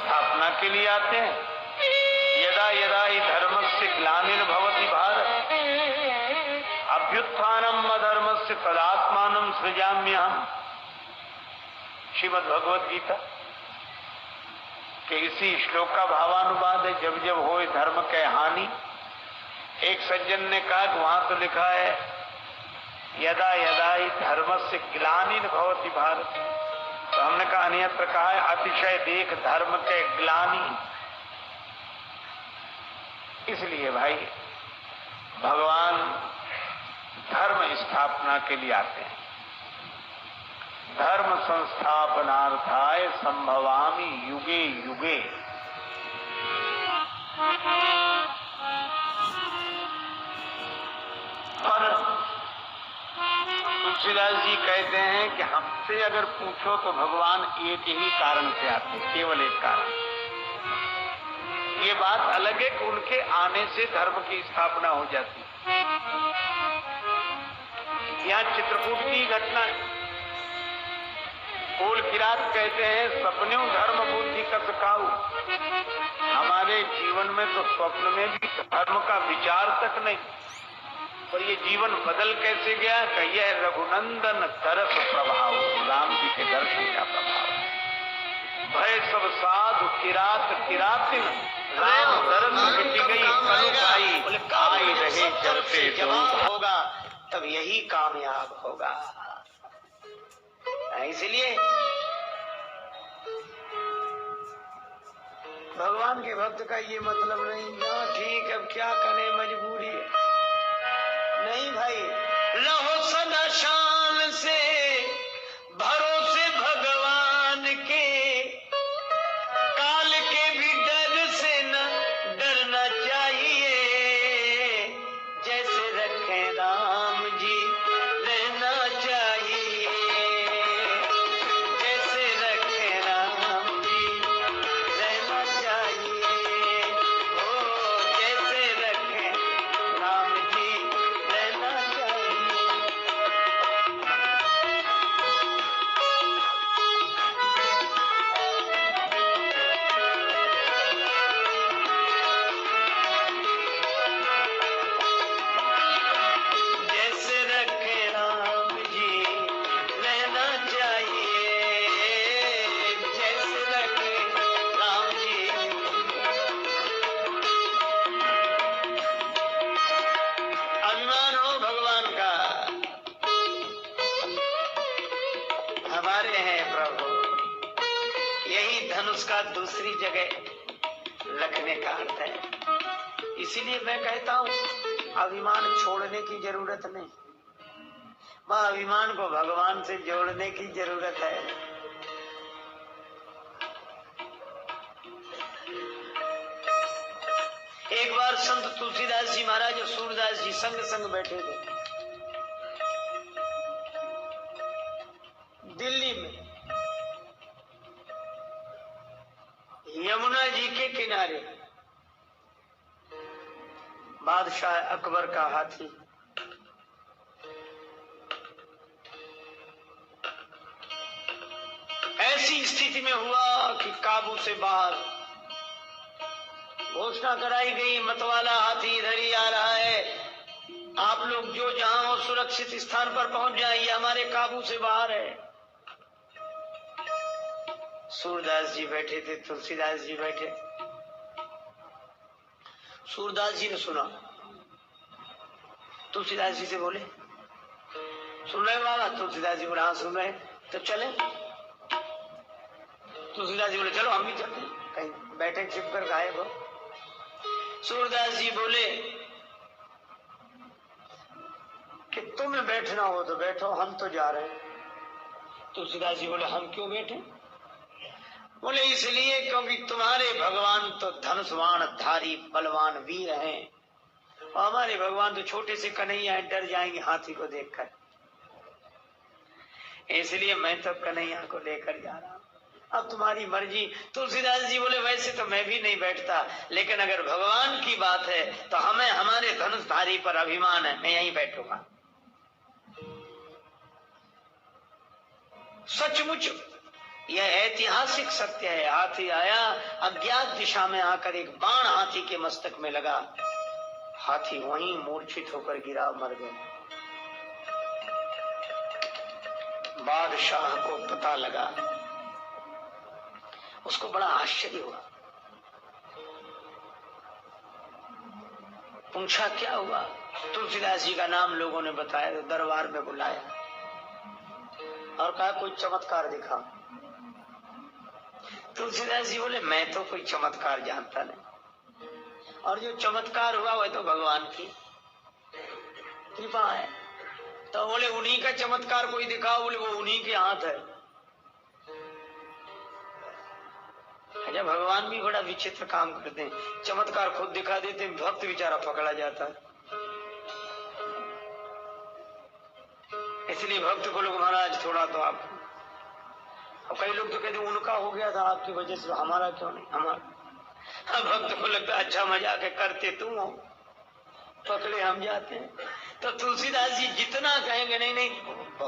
स्थापना के लिए आते हैं। यदा यदा ही धर्मस्य ग्लानिर्भवति भारत अभ्युत्थानम अधर्मस्य तदात्मानं सृजाम्यहम्। श्रीमद् भगवद गीता के इसी श्लोक का भावानुवाद है। जब जब होए धर्म के हानि, एक सज्जन ने कहा कि वहां तो लिखा है यदा यदा ही धर्मस्य ग्लानिर्भवति भारत, तो हमने कहा अन्यत्र कहा है अतिशय देख धर्म के ग्लानि। इसलिए भाई भगवान धर्म स्थापना के लिए आते हैं। धर्म संस्थापनार्थाय संभवामि युगे युगे। पर तुलसीदास जी कहते हैं कि हमसे अगर पूछो तो भगवान एक ही कारण से आते हैं, केवल एक कारण। ये बात अलग है कि उनके आने से धर्म की स्थापना हो जाती है। यहाँ चित्रकूट की घटना है। कोल किरात कहते हैं सपने धर्म बुद्धि कस खाऊ। हमारे जीवन में तो स्वप्न में भी धर्म का विचार तक नहीं, पर ये जीवन बदल कैसे गया? कहिए रघुनंदन तरस प्रभाव, राम जी के दर्शन का प्रभाव। भय सब साधु किरात किरातिन, राम दरस मिट गई कलुकाई, आई रहे चलते जवाब होगा तब यही कामयाब होगा। इसलिए भगवान के भक्त का ये मतलब नहीं ना ठीक अब क्या करें मजबूरी है, नहीं भाई। रहो सदा शान से भरोसे भगवान के, काल के भी डर से न डरना चाहिए। जैसे रखे राम जी रहना चाहिए, जैसे रखे राम जी रहना चाहिए। ओ जैसे रखे राम जी रहना चाहिए। जैसे रखे राम जी रहना चाहिए, जैसे रखे राम जी। अभिमान हो भगवान का, हमारे हैं प्रभु। यही धनुष का दूसरी जगह रखने का अर्थ है। इसीलिए मैं कहता हूँ अभिमान छोड़ने की जरूरत नहीं, वह अभिमान को भगवान से जोड़ने की जरूरत है। एक बार संत तुलसीदास जी महाराज और सूरदास जी संग संग बैठे थे दिल्ली में, यमुना जी के किनारे। बादशाह अकबर का हाथी ऐसी स्थिति में हुआ कि काबू से बाहर। घोषणा कराई गई मतवाला हाथी इधर ही आ रहा है, आप लोग जो जहां हो सुरक्षित स्थान पर पहुंच जाइए, हमारे काबू से बाहर है। सूरदास जी बैठे थे, तुलसीदास जी बैठे। सूरदास जी ने सुना, तुलसीदास जी से बोले सुन रहे बाबा? तुलसीदास जी बोले हाँ सुन रहे। तो चले? तुलसीदास जी बोले चलो हम भी चलते। कहीं बैठे छिप कर गायब हो। सूरदास जी बोले कि तुम्हें बैठना हो तो बैठो, हम तो जा रहे हैं। तुलसीदास जी बोले हम क्यों बैठे? बोले इसलिए क्योंकि तुम्हारे भगवान तो धनुष्वाण धारी बलवान वीर हैं, और हमारे भगवान तो छोटे से कन्हैया हैं, डर जाएंगे हाथी को देखकर। इसलिए मैं तो कन्हैया को लेकर जा रहा हूं, अब तुम्हारी मर्जी। तुलसीदास जी बोले वैसे तो मैं भी नहीं बैठता, लेकिन अगर भगवान की बात है तो हमें हमारे धनुषधारी पर अभिमान है, मैं यहीं बैठूंगा। सचमुच यह ऐतिहासिक सत्य है। हाथी आया, अज्ञात दिशा में आकर एक बाण हाथी के मस्तक में लगा। हाथी वहीं मूर्छित होकर गिरा, मर गया। बादशाह को पता लगा, उसको बड़ा आश्चर्य हुआ। पूछा क्या हुआ? तुलसीदास जी का नाम लोगों ने बताया, तो दरबार में बुलाया और कहा कोई चमत्कार दिखा। तुलसीदास जी बोले मैं तो कोई चमत्कार जानता नहीं, और जो चमत्कार हुआ वह तो भगवान की कृपा है। तो बोले उन्हीं का चमत्कार कोई दिखाओ। बोले वो उन्हीं के हाथ है। अच्छा, भगवान भी बड़ा विचित्र काम करते हैं, चमत्कार खुद दिखा देते हैं, भक्त बेचारा पकड़ा जाता है। इसलिए भक्त को लोग महाराज थोड़ा तो आप, और कई लोग तो कहते उनका हो गया था आपकी वजह से, हमारा क्यों नहीं? हमारा भक्त को लगता अच्छा मजाक है, करते तुम हो, पकड़े हम जाते हैं। तो तुलसीदास जी जितना कहेंगे नहीं नहीं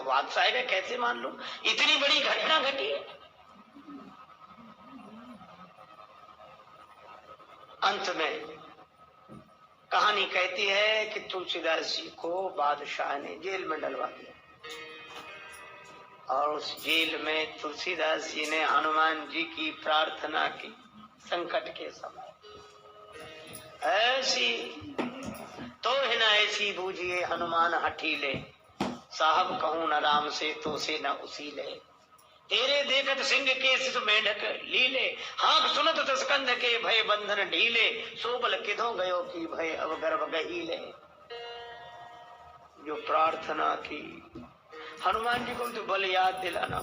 बात साहिब है, कैसे मान लो, इतनी बड़ी घटना घटी है। अंत में कहानी कहती है कि तुलसीदास जी को बादशाह ने जेल में डलवा दिया, और उस जेल में तुलसीदास जी ने हनुमान जी की प्रार्थना की। संकट के समय ऐसी तो है न ऐसी बूझिए हनुमान हठीले, साहब कहूं न राम से तो से न उसी ले। तेरे देखत सिंह के सिस मेंढक लीले, हाँक सुनत तस्कंध के भय बंधन ढीले। सो बल किधो गयो की भय अब गर्भ गहीले। जो प्रार्थना की, हनुमान जी को तो बल याद दिलाना,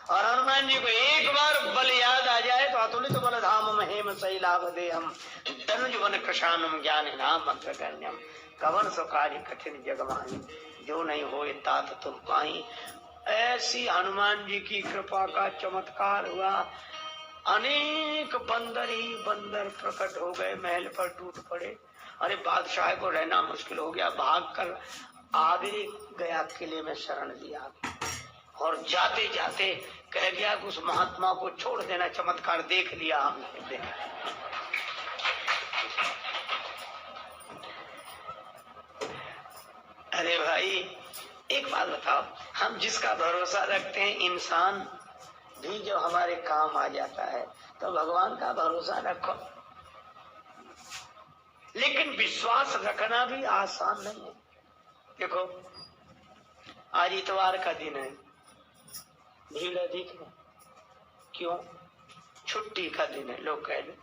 और हनुमान जी को एक बार बल याद आ जाए तो अतुलित बल धाम हेम शैलाभ दे हम धनुज वन कृशानम ज्ञान नाम अग्रगण्यम। कवन सो कार्य कठिन जगमाही, जो नहीं होए तात तुम पाई। ऐसी हनुमान जी की कृपा का चमत्कार हुआ। अनेक बंदर ही बंदर प्रकट हो गए, महल पर टूट पड़े। अरे बादशाह को रहना मुश्किल हो गया, भाग कर आगे गया, किले में शरण लिया, और जाते जाते कह गया कि उस महात्मा को छोड़ देना, चमत्कार देख लिया हमने। अरे भाई एक बात बताओ, हम जिसका भरोसा रखते हैं, इंसान भी जब हमारे काम आ जाता है तो भगवान का भरोसा रखो। लेकिन विश्वास रखना भी आसान नहीं है। देखो आज इतवार का दिन है, भीड़ अधिक है, क्यों? छुट्टी का दिन है, लोग कह रहे